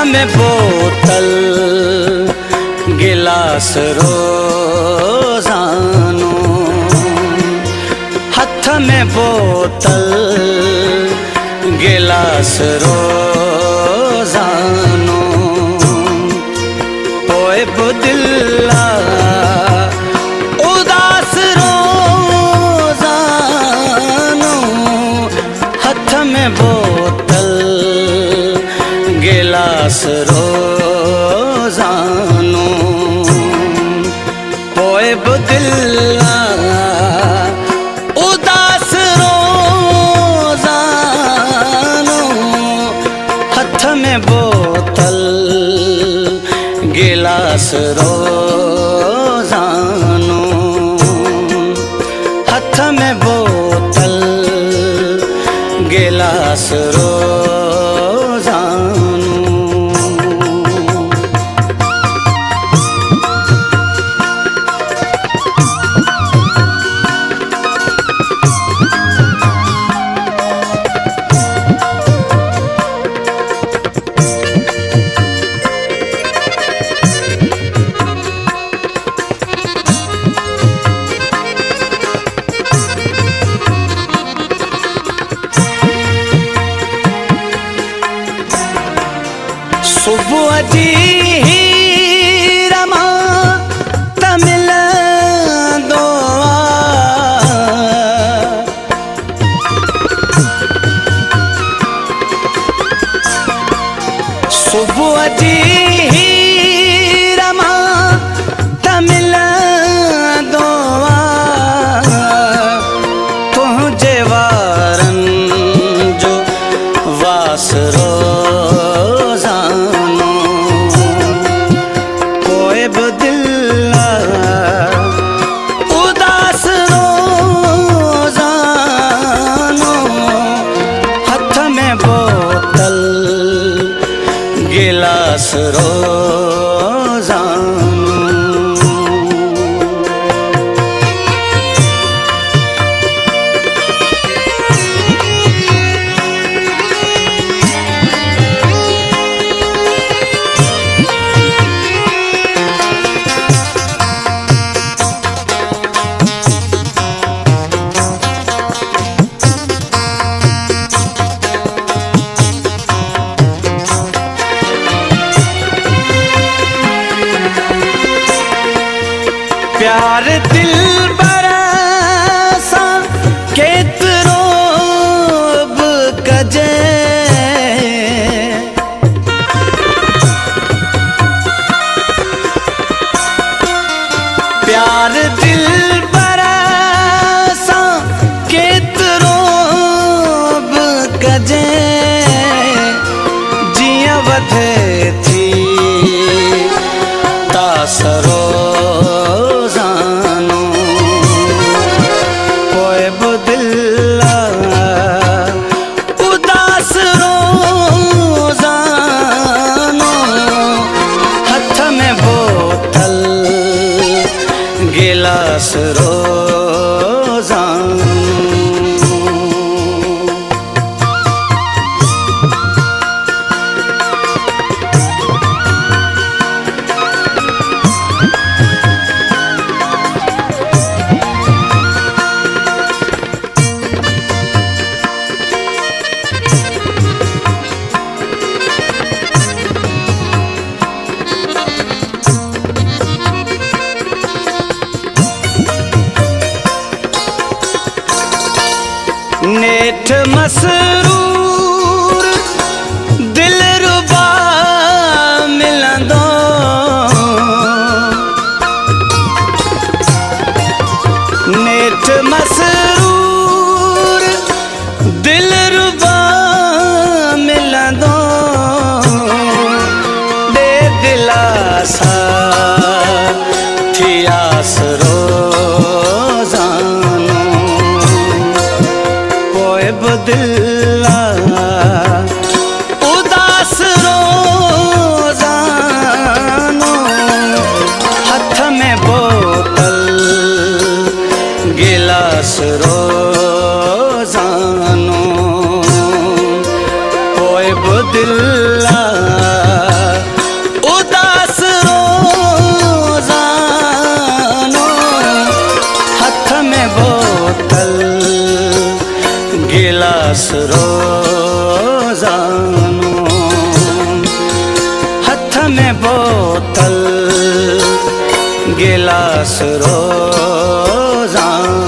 में बोतल गिलास रोजानो, हथ में बोतल गिलास रोजानो, ओए बुदिल्ला उदास रोजानो, हथ में बोतल गिलास रोजानो, ओए बुदिल्ला उदास रोजानो, हथ में बोतल गिलास रोजानो, हथ में बोतल गिलास रोजानो। सुबह जी रमा तमिल दोआ, सुबह जी रमा तमिल दोआ, तुझे वारन जो वास रोजानो, ओए बुदिल्ला उदास रोजानो, हथ में बोतल गिलास रोजानो। प्यार दिल बरसा केतरो कजे, प्यार दिल बरसा केतरो कजे, जिया वधे थी तासरो रोजानो, ओए बुदिल्ला उदास रोजानो, हथ में बोतल गिलास रोजानो। नेठ मसरूर दिल रुबा मिलंदो, नेठ मसरूर दिल रुबा मिलंदो, दे दिलासा थियास रोजानो, ओए बुदिल्ला गिलास रोजां